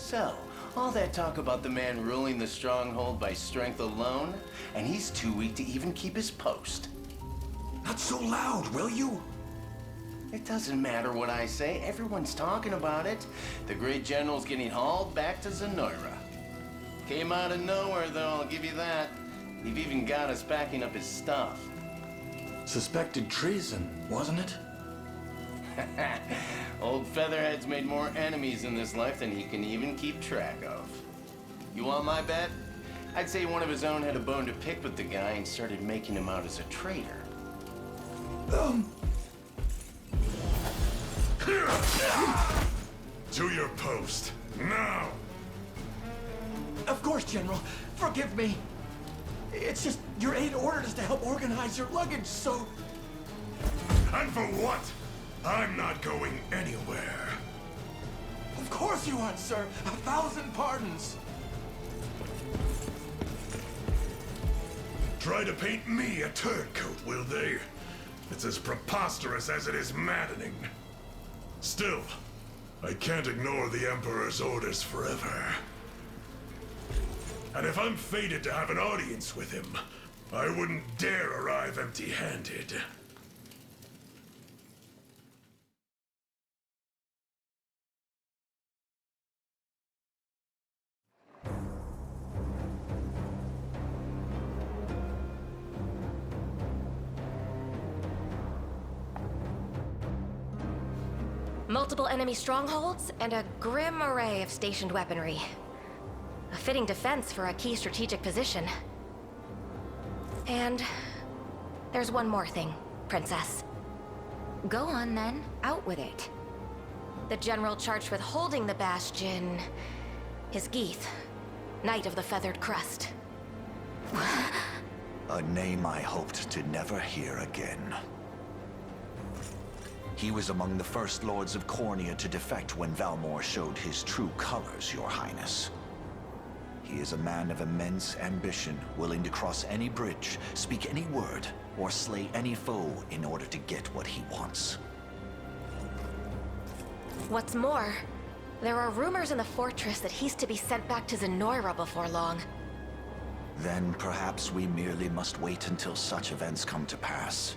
So, all that talk about the man ruling the stronghold by strength alone, and he's too weak to even keep his post. Not so loud, will you? It doesn't matter what I say, everyone's talking about it. The great general's getting hauled back to Zenoira. Came out of nowhere, though, I'll give you that. He've even got us packing up his stuff. Suspected treason, wasn't it? Old Featherhead's made more enemies in this life than he can even keep track of. You want my bet? I'd say one of his own had a bone to pick with the guy and started making him out as a traitor. To your post, now! Of course, General. Forgive me. It's just your aide ordered us to help organize your luggage, so... And for what? I'm not going anywhere. Of course you aren't, sir. 1,000 pardons. Try to paint me a turncoat, will they? It's as preposterous as it is maddening. Still, I can't ignore the Emperor's orders forever. And if I'm fated to have an audience with him, I wouldn't dare arrive empty-handed. Multiple enemy strongholds, and a grim array of stationed weaponry. A fitting defense for a key strategic position. And there's one more thing, Princess. Go on then, out with it. The general charged with holding the bastion is Geeth, Knight of the Feathered Crest. A name I hoped to never hear again. He was among the first lords of Cornea to defect when Valmor showed his true colors, Your Highness. He is a man of immense ambition, willing to cross any bridge, speak any word, or slay any foe in order to get what he wants. What's more, there are rumors in the fortress that he's to be sent back to Zenoira before long. Then perhaps we merely must wait until such events come to pass.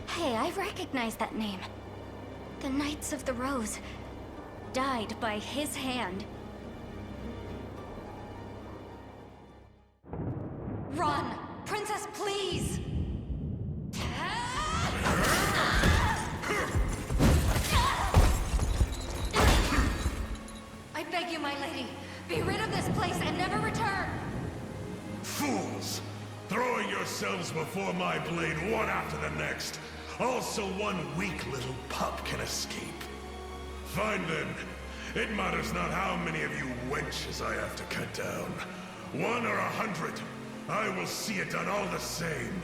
Hey, I recognize that name. The Knights of the Rose died by his hand. Run! Princess, please! I beg you, my lady, be rid of this place and never return! Fools! Throwing yourselves before my blade one after the next. Also one weak little pup can escape. Fine then. It matters not how many of you wenches I have to cut down. 1 or 100. I will see it done all the same.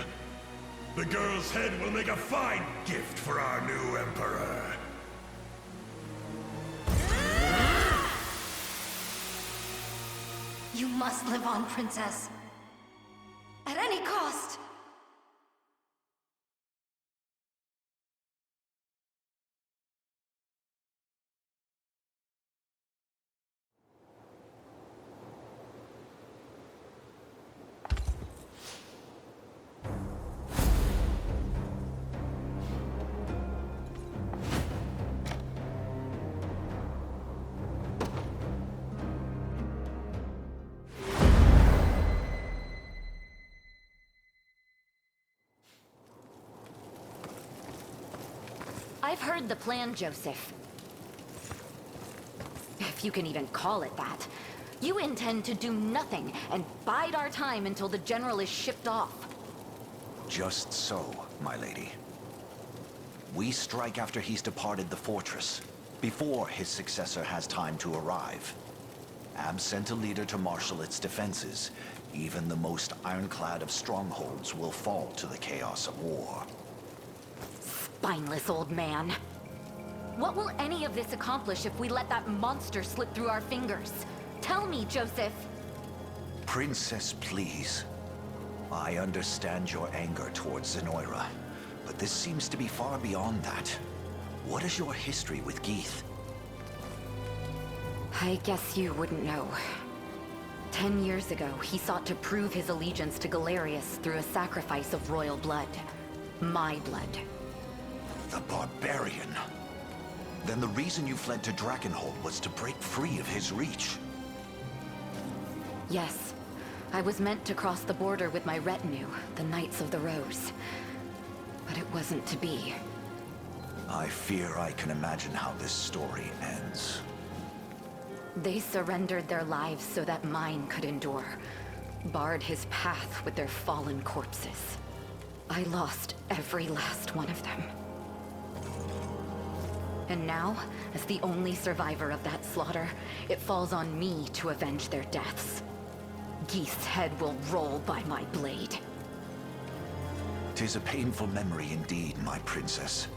The girl's head will make a fine gift for our new Emperor. You must live on, Princess. At any cost! I've heard the plan, Joseph. If you can even call it that. You intend to do nothing and bide our time until the general is shipped off. Just so, my lady. We strike after he's departed the fortress, before his successor has time to arrive. Ab sent a leader to marshal its defenses. Even the most ironclad of strongholds will fall to the chaos of war. Spineless old man. What will any of this accomplish if we let that monster slip through our fingers? Tell me, Joseph. Princess, please. I understand your anger towards Zenoira, but this seems to be far beyond that. What is your history with Geeth? I guess you wouldn't know. 10 years ago, he sought to prove his allegiance to Galerius through a sacrifice of royal blood. My blood. The barbarian. Then the reason you fled to Drakenhold was to break free of his reach. Yes. I was meant to cross the border with my retinue, the Knights of the Rose. But it wasn't to be. I fear I can imagine how this story ends. They surrendered their lives so that mine could endure. Barred his path with their fallen corpses. I lost every last one of them. And now, as the only survivor of that slaughter, it falls on me to avenge their deaths. Geeth's head will roll by my blade. 'Tis a painful memory indeed, my princess.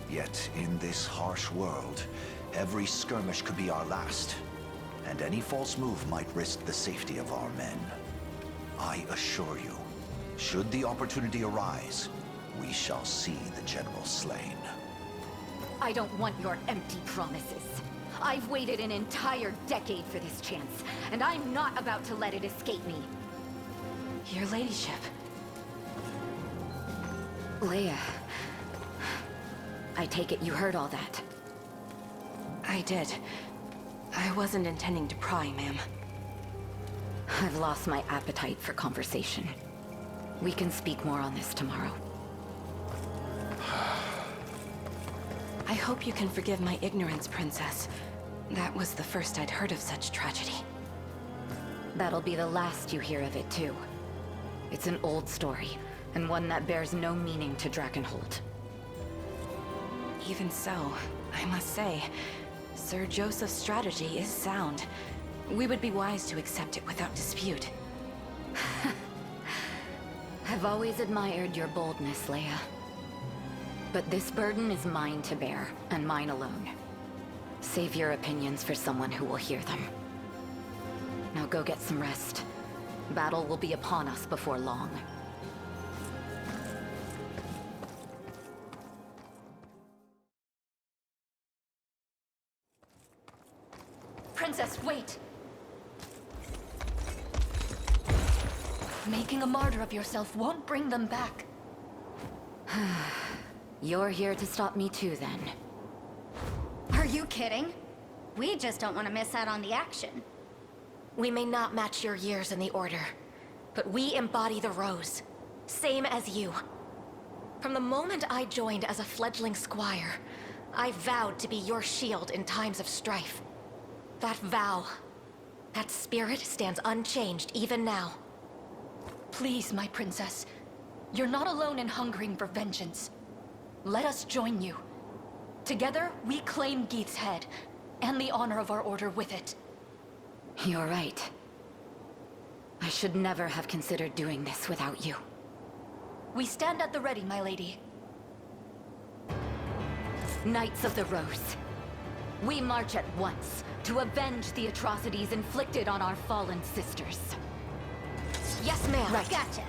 Yet, in this harsh world, every skirmish could be our last, and any false move might risk the safety of our men. I assure you, should the opportunity arise, we shall see the General slain. I don't want your empty promises. I've waited an entire decade for this chance, and I'm not about to let it escape me. Your ladyship. Leia, I take it you heard all that. I did. I wasn't intending to pry, ma'am. I've lost my appetite for conversation. We can speak more on this tomorrow. I hope you can forgive my ignorance, Princess. That was the first I'd heard of such tragedy. That'll be the last you hear of it, too. It's an old story, and one that bears no meaning to Drakenhold. Even so, I must say, Sir Joseph's strategy is sound. We would be wise to accept it without dispute. I've always admired your boldness, Leia. But this burden is mine to bear, and mine alone. Save your opinions for someone who will hear them. Now go get some rest. Battle will be upon us before long. Princess, wait! Making a martyr of yourself won't bring them back. You're here to stop me too, then. Are you kidding? We just don't want to miss out on the action. We may not match your years in the Order, but we embody the Rose. Same as you. From the moment I joined as a fledgling squire, I vowed to be your shield in times of strife. That vow, that spirit stands unchanged even now. Please, my princess. You're not alone in hungering for vengeance. Let us join you. Together, we claim Geeth's head, and the honor of our order with it. You're right. I should never have considered doing this without you. We stand at the ready, my lady. Knights of the Rose. We march at once to avenge the atrocities inflicted on our fallen sisters. Yes, ma'am. Right. Gotcha.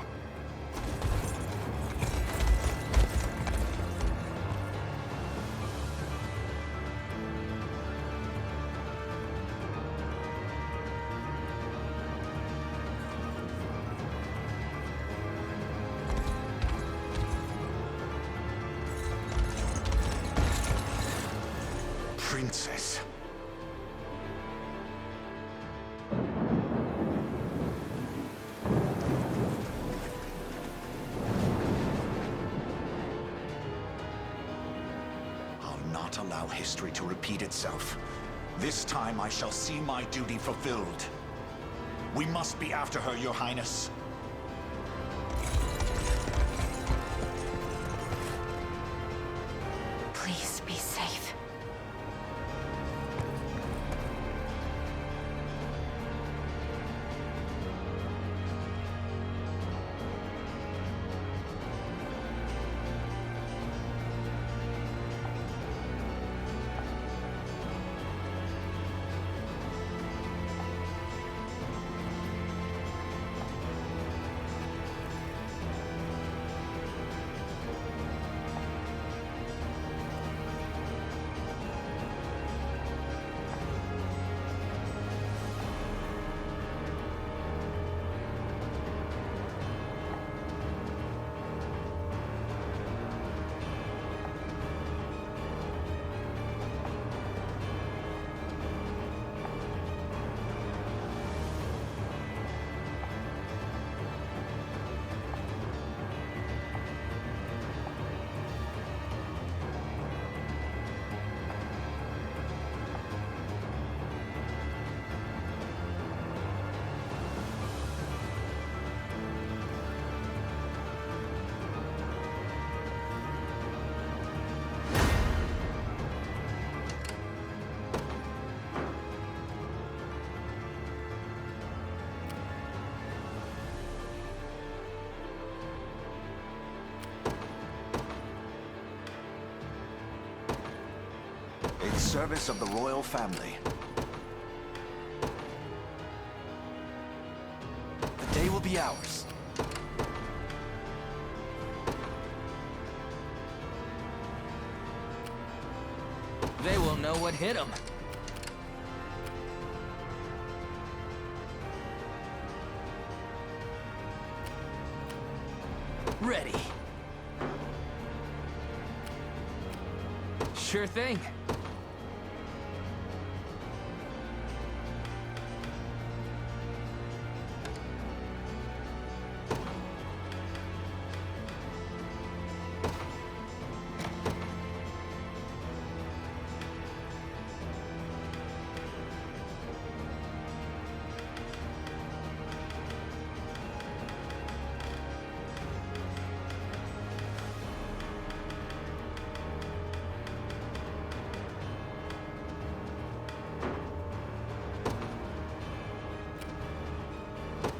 Princess. I'll not allow history to repeat itself. This time I shall see my duty fulfilled. We must be after her, Your Highness. Please be safe. service of the royal family. The day will be ours. They will know what hit them. Ready. Sure thing.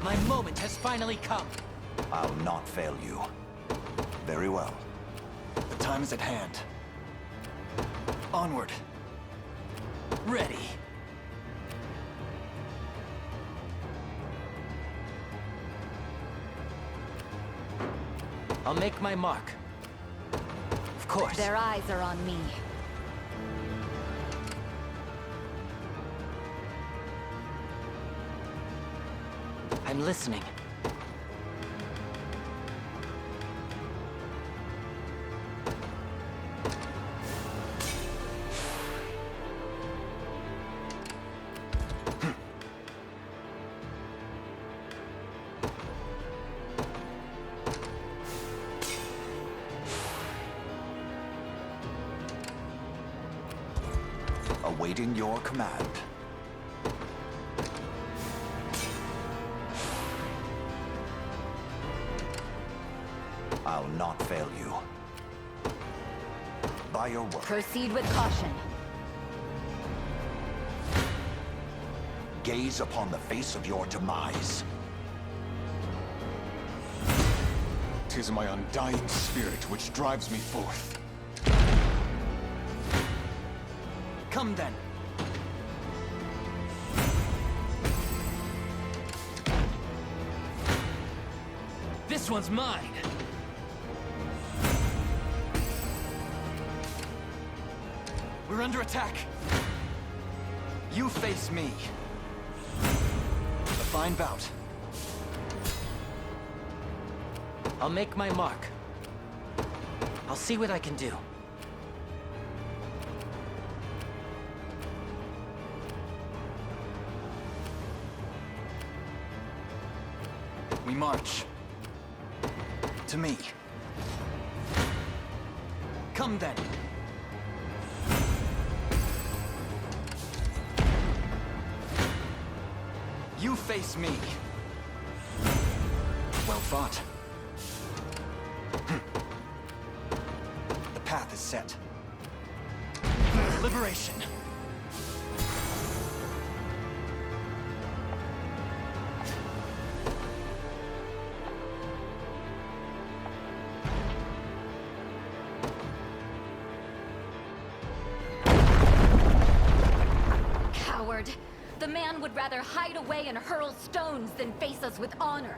My moment has finally come. I'll not fail you. Very well. The time is at hand. Onward. Ready. I'll make my mark. Of course. Their eyes are on me. I'm listening. Awaiting your command. I'll not fail you. By your word. Proceed with caution. Gaze upon the face of your demise. 'Tis my undying spirit which drives me forth. Come then. This one's mine. We're under attack. You face me. A fine bout. I'll make my mark. I'll see what I can do. We march. To me. Come then. You face me. Well fought. The path is set. Liberation. Coward. The man would rather hide away and hurl stones than face us with honor.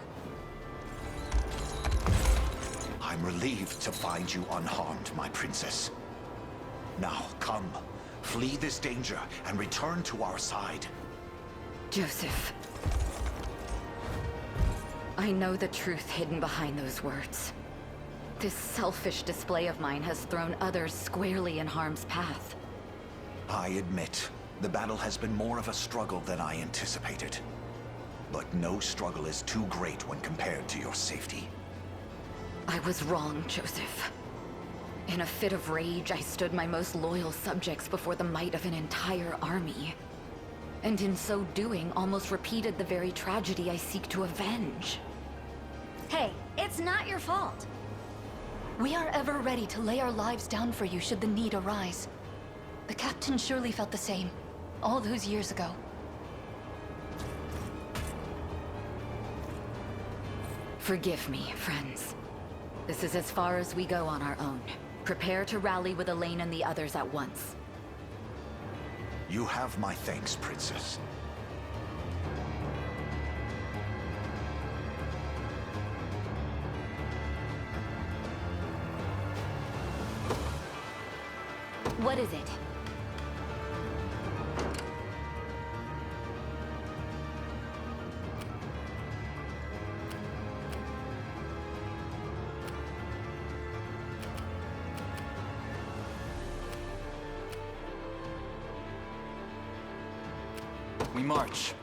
I'm relieved to find you unharmed, my princess. Now, come. Flee this danger and return to our side. Joseph. I know the truth hidden behind those words. This selfish display of mine has thrown others squarely in harm's path. I admit, the battle has been more of a struggle than I anticipated. But no struggle is too great when compared to your safety. I was wrong, Joseph. In a fit of rage, I stood my most loyal subjects before the might of an entire army. And in so doing, almost repeated the very tragedy I seek to avenge. Hey, it's not your fault. We are ever ready to lay our lives down for you should the need arise. The captain surely felt the same, all those years ago. Forgive me, friends. This is as far as we go on our own. Prepare to rally with Elaine and the others at once. You have my thanks, Princess. What is it? We march.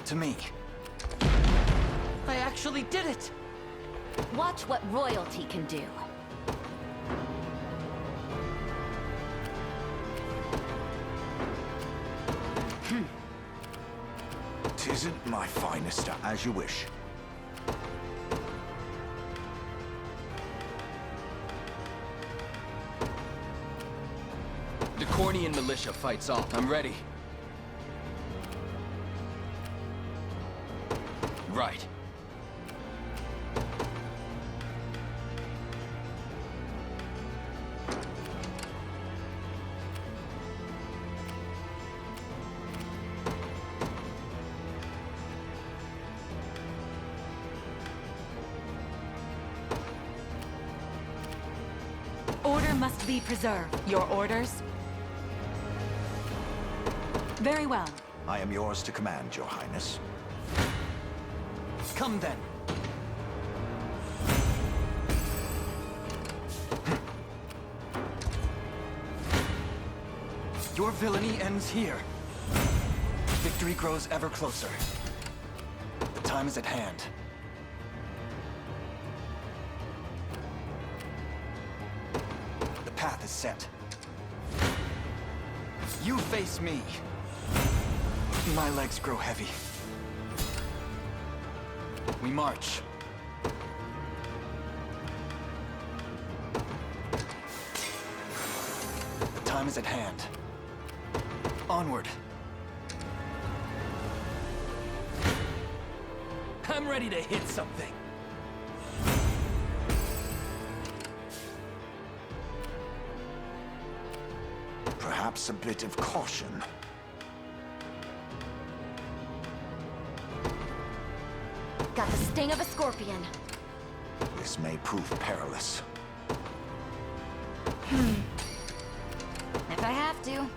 To me. I actually did it! Watch what royalty can do. Tisn't my finest, as you wish. The Cornian militia fights on. I'm ready. Right. Order must be preserved. Your orders? Very well. I am yours to command, Your Highness. Come then. Your villainy ends here. Victory grows ever closer. The time is at hand. The path is set. You face me. My legs grow heavy. We march. The time is at hand. Onward. I'm ready to hit something. Perhaps a bit of caution. Got the sting of a scorpion. This may prove perilous. If I have to.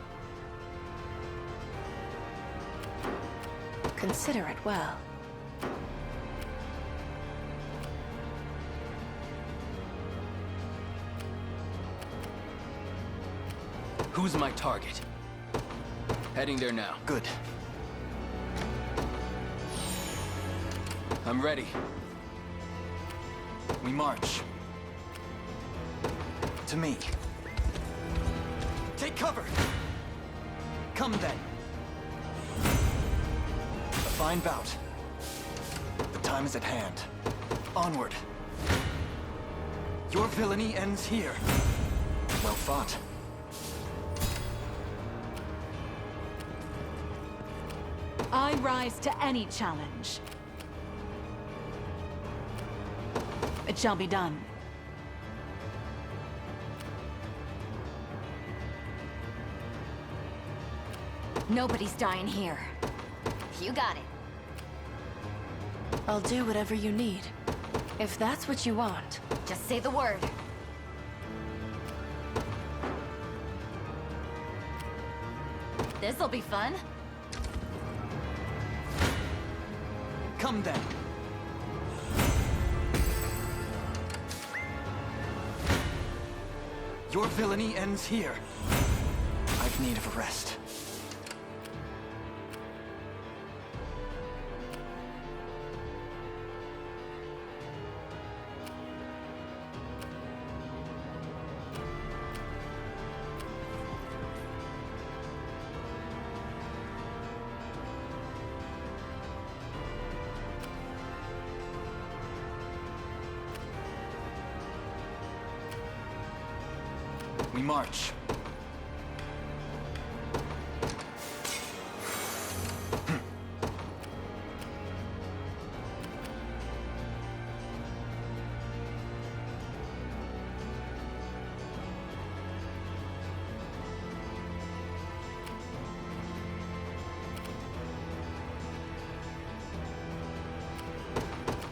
Consider it well. Who's my target? Heading there now. Good. I'm ready. We march. To me. Take cover! Come then. A fine bout. The time is at hand. Onward. Your villainy ends here. Well fought. I rise to any challenge. It shall be done. Nobody's dying here. You got it. I'll do whatever you need. If that's what you want. Just say the word. This'll be fun. Come then. Your villainy ends here. I've need of a rest. We march.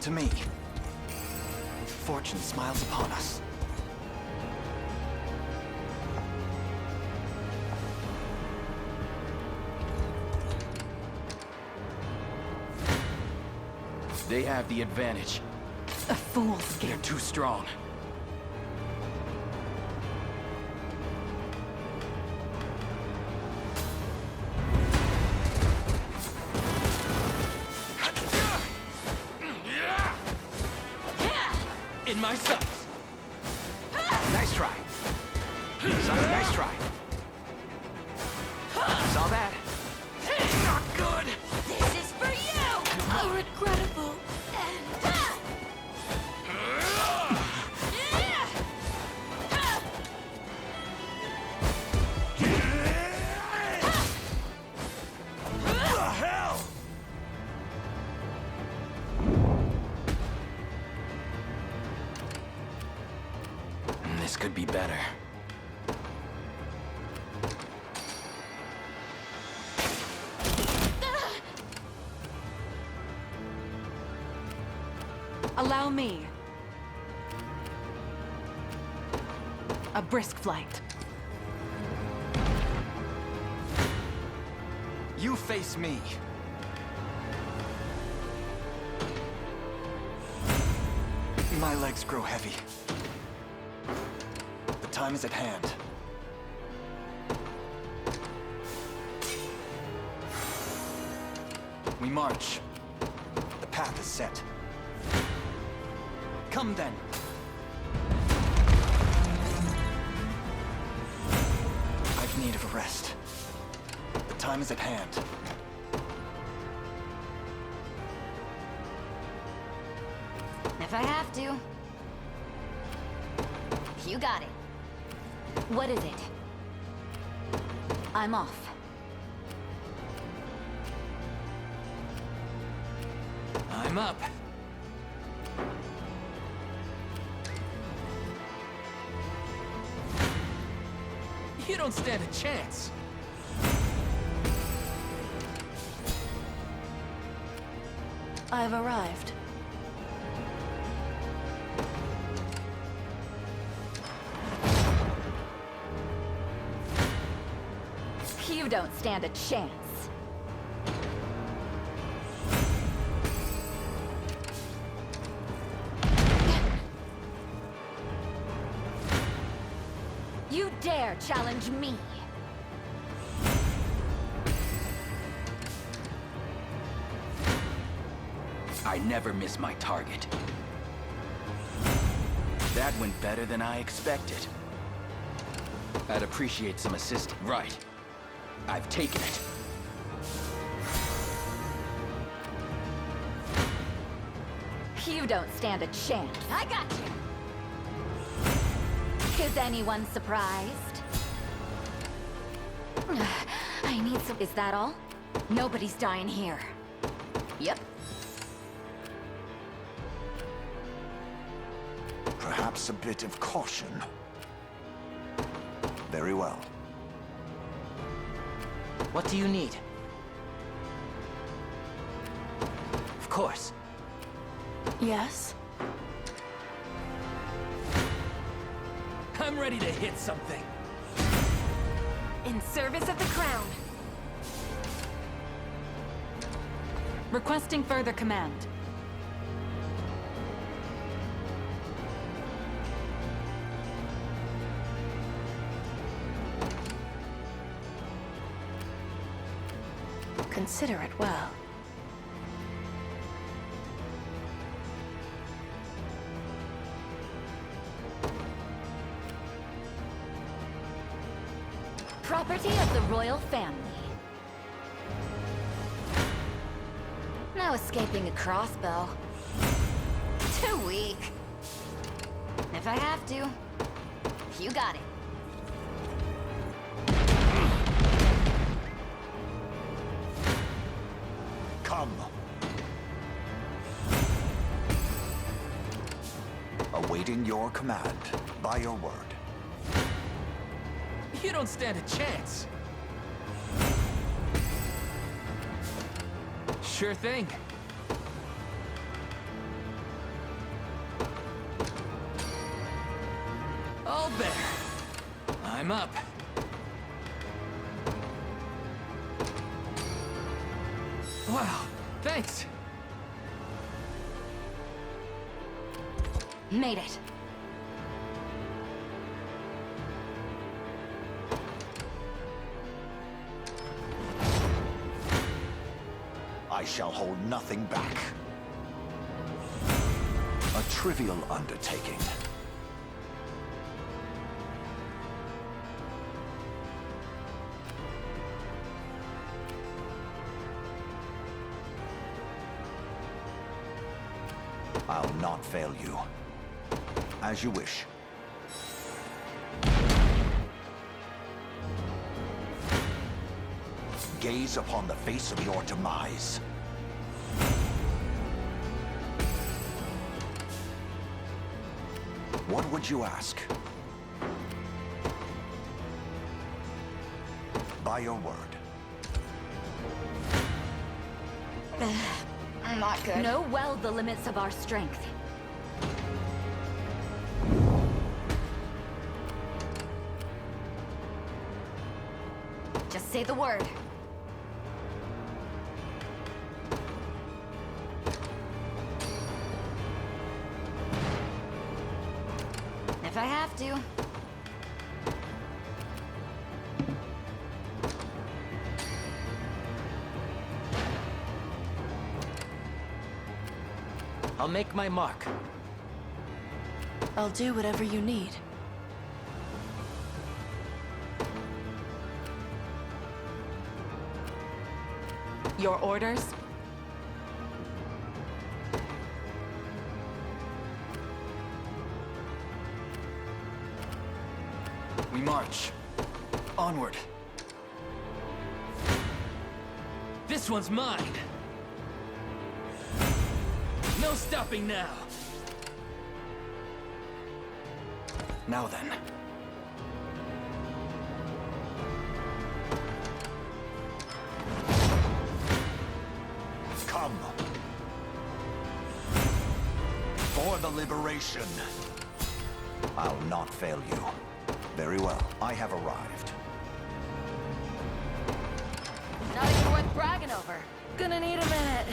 to me. Fortune smiles upon us. They have the advantage. A fool's They're game. too strong. In my sights. Nice try. Sonny, nice try. Saw that. Not good! This is for you! How regrettable. The hell? This could be better. Allow me. A brisk flight. You face me. My legs grow heavy. The time is at hand. We march. The path is set. Come then. I've need of a rest. The time is at hand. If I have to. You got it. What is it? I'm off. I'm up. You don't stand a chance. I've arrived. You don't stand a chance. You dare challenge me? I never miss my target. That went better than I expected. I'd appreciate some assistance. Right. I've taken it. You don't stand a chance. I got you. Is anyone surprised? I need some... Is that all? Nobody's dying here. Yep. Perhaps a bit of caution. Very well. What do you need? Of course. Yes? I'm ready to hit something. In service of the crown. Requesting further command. Consider it well. Property of the royal family. No escaping a crossbow. Too weak. If I have to. You got it. Come. Awaiting your command, by your word. You don't stand a chance. Sure thing. I'm up. Wow, thanks. Made it. I shall hold nothing back. A trivial undertaking. I'll not fail you. As you wish. Gaze upon the face of your demise. What would you ask? By your word. Not good. Know well the limits of our strength. Just say the word. If I have to. I'll make my mark. I'll do whatever you need. Your orders? We march. Onward. This one's mine. No stopping now. Now then. Come. For the liberation. I'll not fail you. Very well. I have arrived. Not even worth bragging over. Gonna need a minute.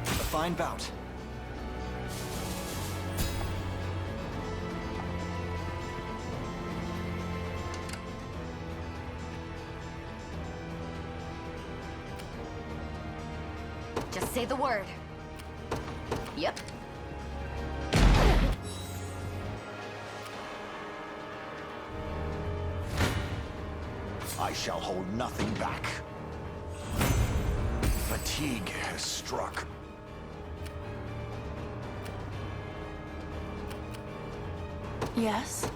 A fine bout. Just say the word. Yep. I shall hold nothing back. Fatigue has struck. Yes?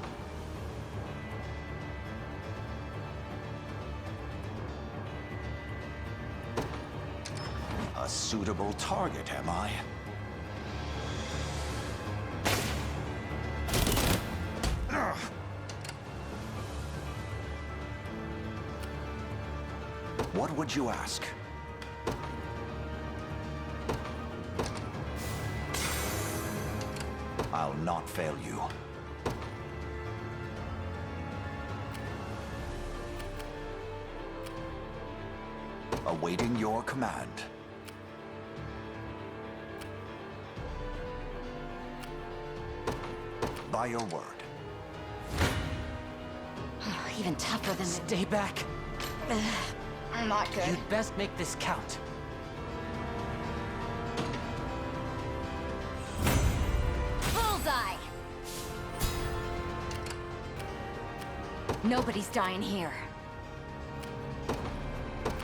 A suitable target, am I? What would you ask? I'll not fail you. Awaiting your command. By your word. Even tougher than Stay back. Not good. You'd best make this count. Bullseye! Nobody's dying here.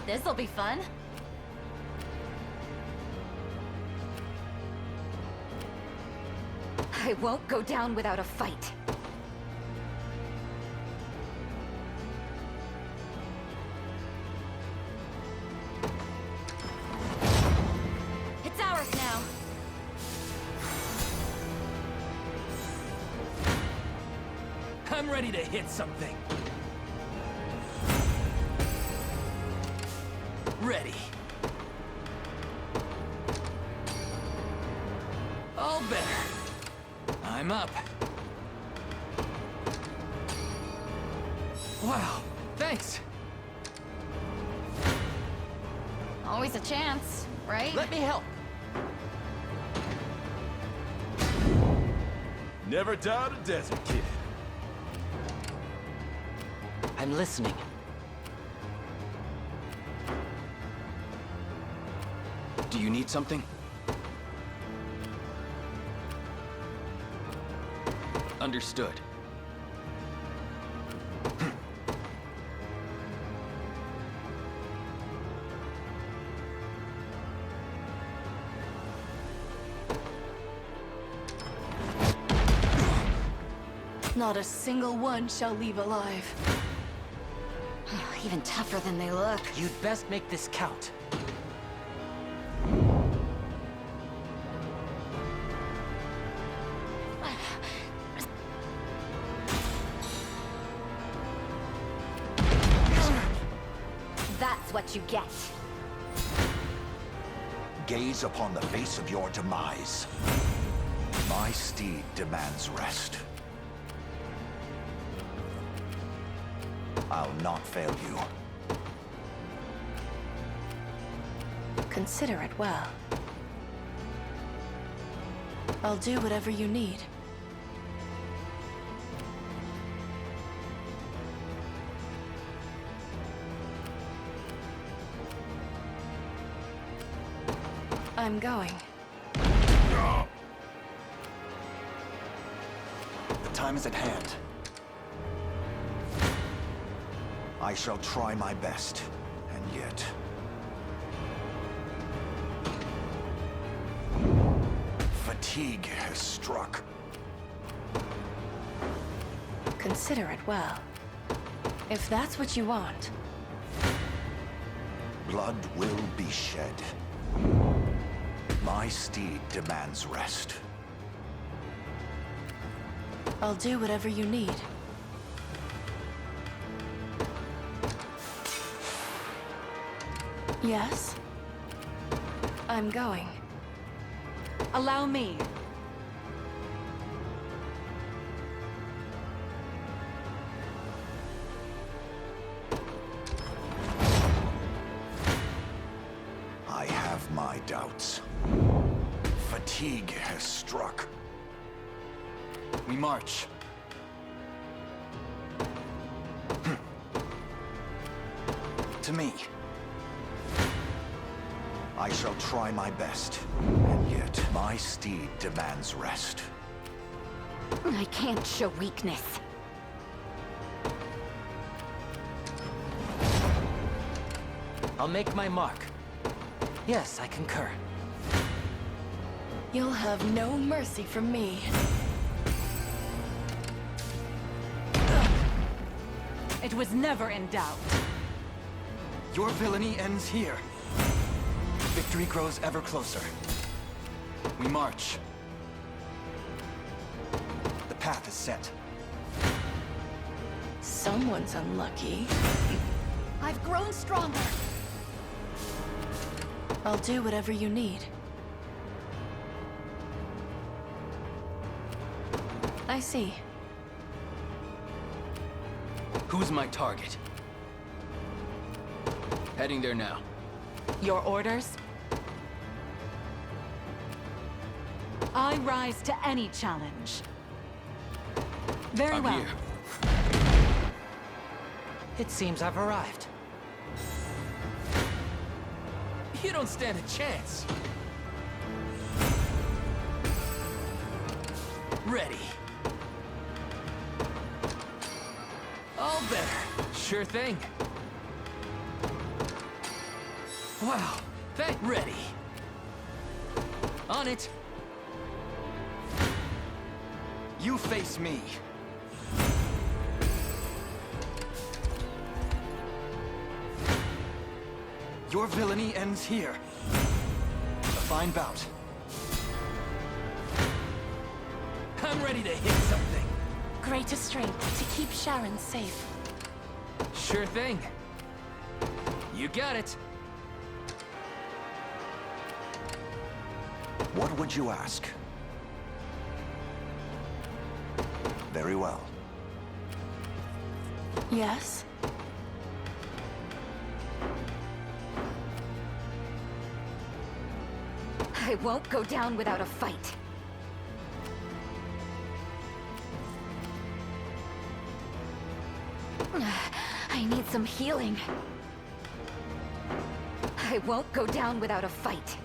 This'll be fun. I won't go down without a fight. It's ours now. I'm ready to hit something. Ready. I'm up. Wow, thanks. Always a chance, right? Let me help. Never doubt a desert kid. I'm listening. Do you need something? Understood. Not a single one shall leave alive. Even tougher than they look. You'd best make this count. That's what you get. Gaze upon the face of your demise. My steed demands rest. I'll not fail you. Consider it well. I'll do whatever you need. I'm going. The time is at hand. I shall try my best, and yet... fatigue has struck. Consider it well. If that's what you want. Blood will be shed. My steed demands rest. I'll do whatever you need. Yes? I'm going. Allow me. I have my doubts. Fatigue has struck. We march. To me. I shall try my best, and yet my steed demands rest. I can't show weakness. I'll make my mark. Yes, I concur. You'll have no mercy from me. It was never in doubt. Your villainy ends here. Victory grows ever closer. We march. The path is set. Someone's unlucky. I've grown stronger. I'll do whatever you need. I see. Who's my target? Heading there now. Your orders? I rise to any challenge. Very I'm well. here. It seems I've arrived. You don't stand a chance. Ready. All better. Sure thing. Wow. Ready. On it. You face me. Your villainy ends here. A fine bout. I'm ready to hit something. Greater strength to keep Sharon safe. Sure thing. You got it. What would you ask? Very well. Yes? I won't go down without a fight. I need some healing. I won't go down without a fight.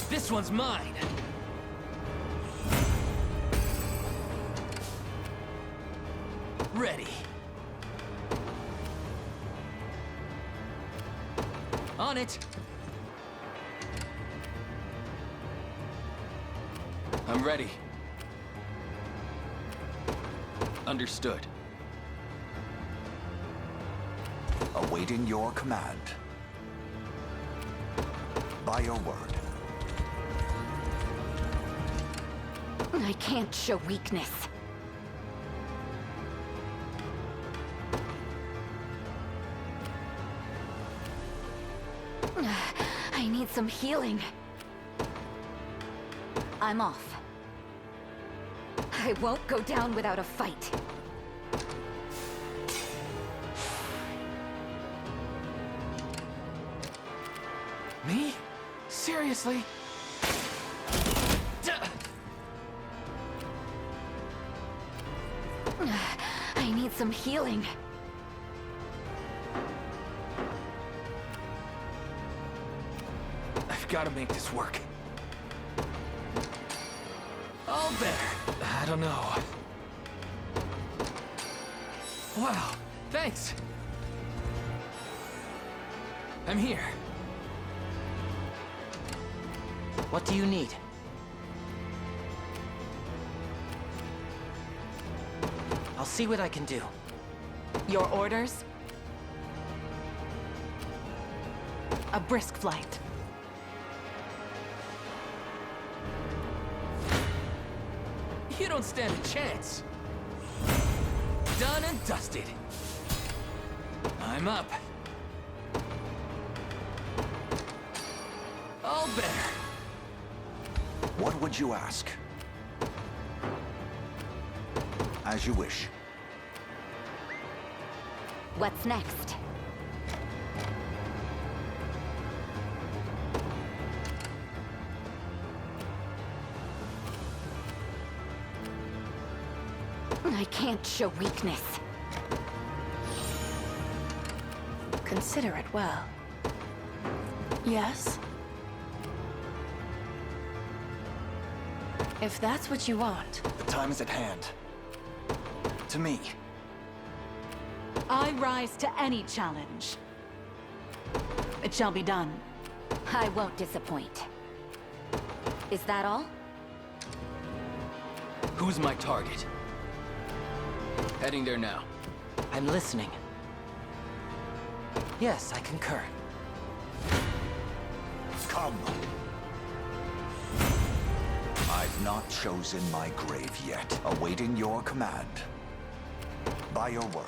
This one's mine! Ready. On it! I'm ready. Understood. Awaiting your command. By your word. I can't show weakness. I need some healing. I'm off. I won't go down without a fight. Me? Seriously? I need some healing. I've got to make this work. All better. I don't know. Wow, thanks. I'm here. What do you need? I'll see what I can do. Your orders? A brisk flight. You don't stand a chance. Done and dusted. I'm up. All better. What would you ask? As you wish. What's next? I can't show weakness. Consider it well. Yes? If that's what you want. The time is at hand. To me. I rise to any challenge. It shall be done. I won't disappoint. Is that all? Who's my target? Heading there now. I'm listening. Yes, I concur. Come. I've not chosen my grave yet. Awaiting your command. By your word.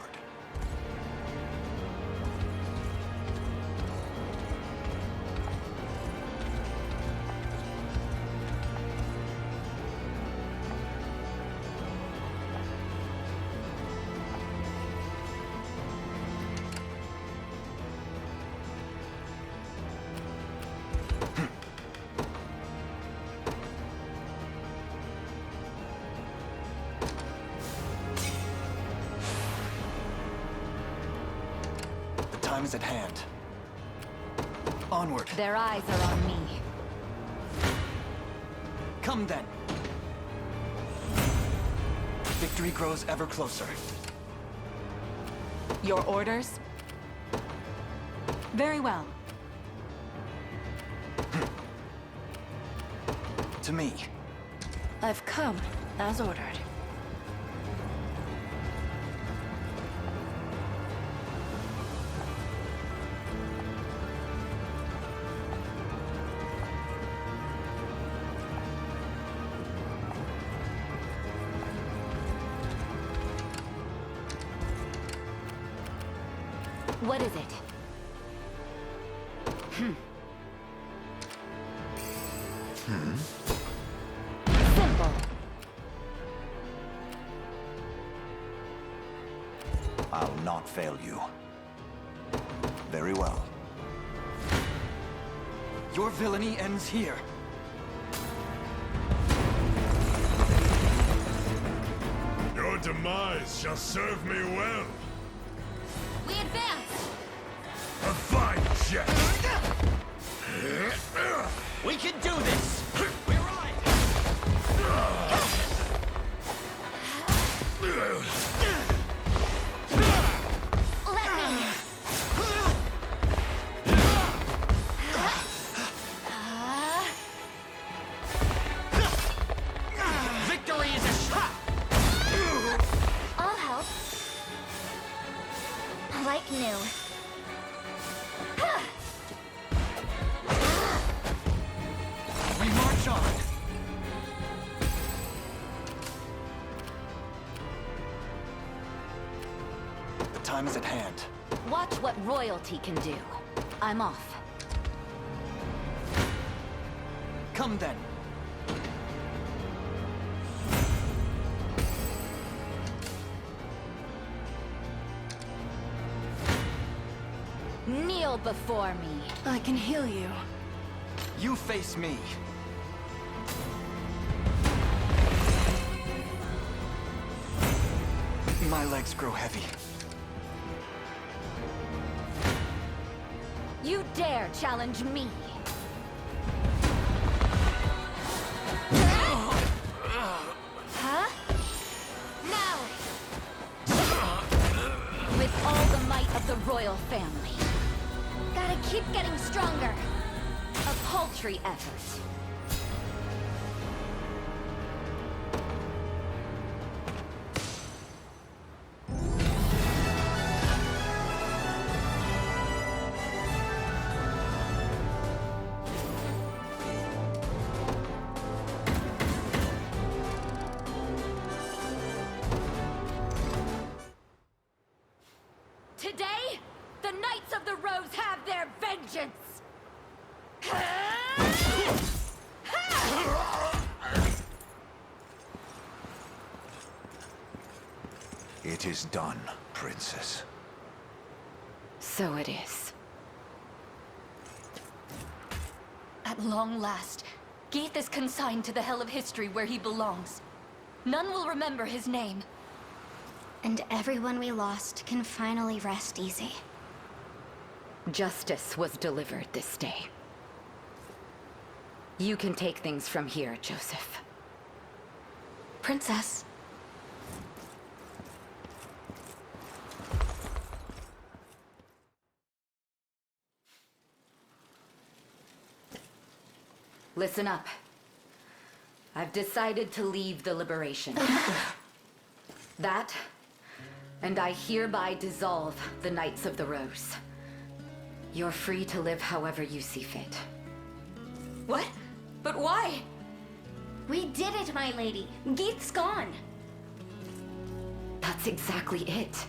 Time is at hand. Onward. Their eyes are on me. Come then. Victory grows ever closer. Your orders? Very well. To me. I've come, as ordered. What is it? Simple. I'll not fail you. Very well. Your villainy ends here. Your demise shall serve me well. We advance! A fine jest. We can do this! We're right! Let me! Victory is a shot! I'll help. Like new. We march on. The time is at hand. Watch what royalty can do. I'm off. Come then. Kneel before me. I can heal you. You face me. My legs grow heavy. You dare challenge me? Huh? Now! With all the might of the royal family. Gotta keep getting stronger. A paltry effort. Today, the Knights of the Rose have their vengeance! It is done, Princess. So it is. At long last, Geeth is consigned to the hell of history where he belongs. None will remember his name. And everyone we lost can finally rest easy. Justice was delivered this day. You can take things from here, Joseph. Princess. Listen up. I've decided to leave the Liberation. That, and I hereby dissolve the Knights of the Rose. You're free to live however you see fit. What? But why? We did it, my lady. Geeth's gone. That's exactly it.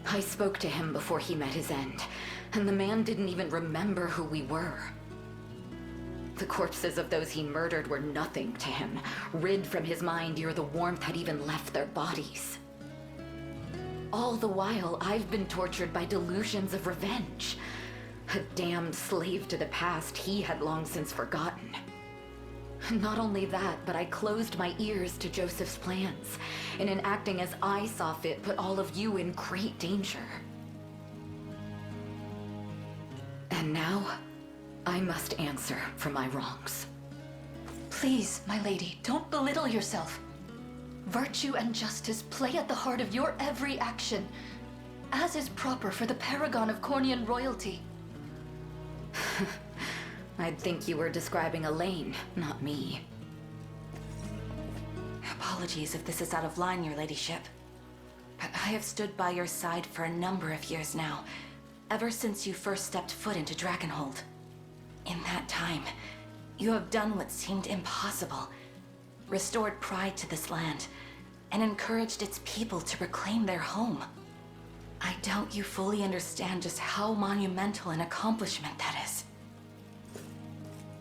I spoke to him before he met his end, and the man didn't even remember who we were. The corpses of those he murdered were nothing to him, rid from his mind ere the warmth had even left their bodies. All the while, I've been tortured by delusions of revenge. A damned slave to the past he had long since forgotten. Not only that, but I closed my ears to Joseph's plans, and in acting as I saw fit, put all of you in great danger. And now, I must answer for my wrongs. Please, my lady, don't belittle yourself. Virtue and justice play at the heart of your every action, as is proper for the paragon of Cornian royalty. I'd think you were describing Elaine, not me. Apologies if this is out of line, your ladyship. But I have stood by your side for a number of years now, ever since you first stepped foot into Dragonhold. In that time, you have done what seemed impossible, restored pride to this land, and encouraged its people to reclaim their home. I doubt you fully understand just how monumental an accomplishment that is.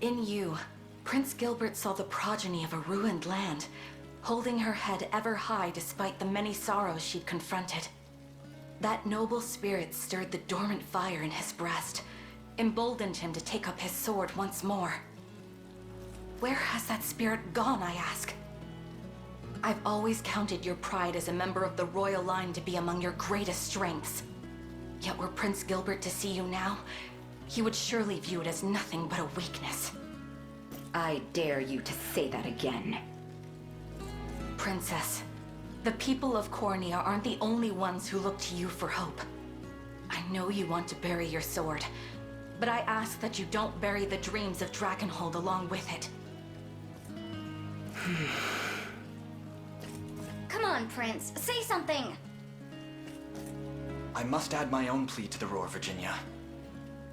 In you, Prince Gilbert saw the progeny of a ruined land, holding her head ever high despite the many sorrows she'd confronted. That noble spirit stirred the dormant fire in his breast, emboldened him to take up his sword once more. Where has that spirit gone, I ask? I've always counted your pride as a member of the royal line to be among your greatest strengths. Yet were Prince Gilbert to see you now, he would surely view it as nothing but a weakness. I dare you to say that again. Princess, the people of Cornea aren't the only ones who look to you for hope. I know you want to bury your sword, but I ask that you don't bury the dreams of Drakenhold along with it. Come on, Prince. Say something! I must add my own plea to the roar, Virginia.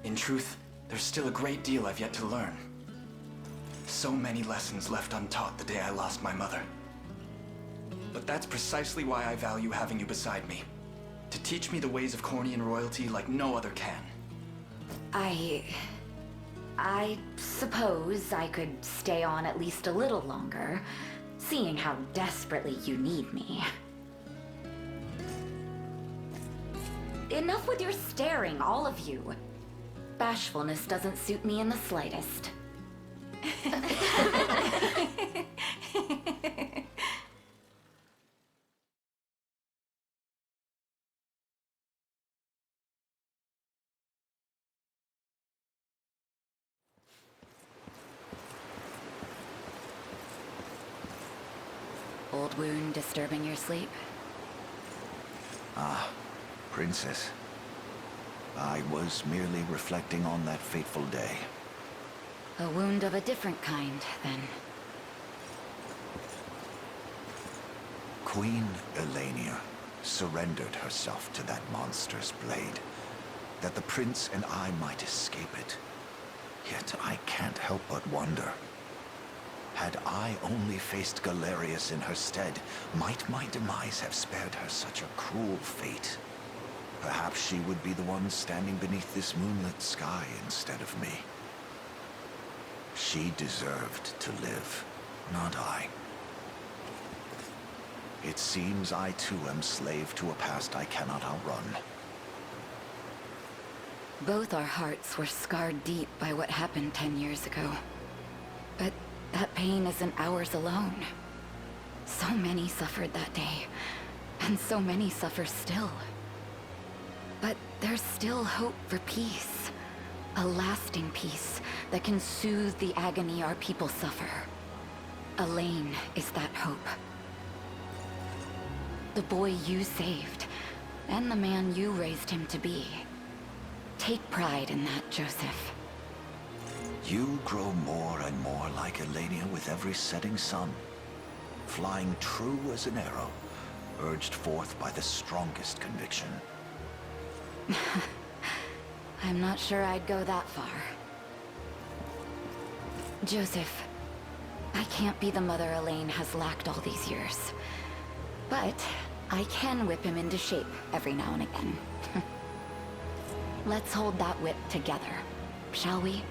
In truth, there's still a great deal I've yet to learn. So many lessons left untaught the day I lost my mother. But that's precisely why I value having you beside me. To teach me the ways of Cornian royalty like no other can. I suppose I could stay on at least a little longer, seeing how desperately you need me. Enough with your staring, all of you. Bashfulness doesn't suit me in the slightest. Old wound disturbing your sleep? Ah, Princess. I was merely reflecting on that fateful day. A wound of a different kind, then. Queen Elenia surrendered herself to that monster's blade, that the prince and I might escape it. Yet I can't help but wonder. Had I only faced Galerius in her stead, might my demise have spared her such a cruel fate? Perhaps she would be the one standing beneath this moonlit sky instead of me. She deserved to live, not I. It seems I too am slave to a past I cannot outrun. Both our hearts were scarred deep by what happened 10 years ago. But that pain isn't ours alone. So many suffered that day, and so many suffer still. But there's still hope for peace. A lasting peace that can soothe the agony our people suffer. Elaine is that hope. The boy you saved, and the man you raised him to be. Take pride in that, Joseph. You grow more and more like Elenia with every setting sun, flying true as an arrow, urged forth by the strongest conviction. I'm not sure I'd go that far. Joseph, I can't be the mother Elaine has lacked all these years. But I can whip him into shape every now and again. Let's hold that whip together, shall we?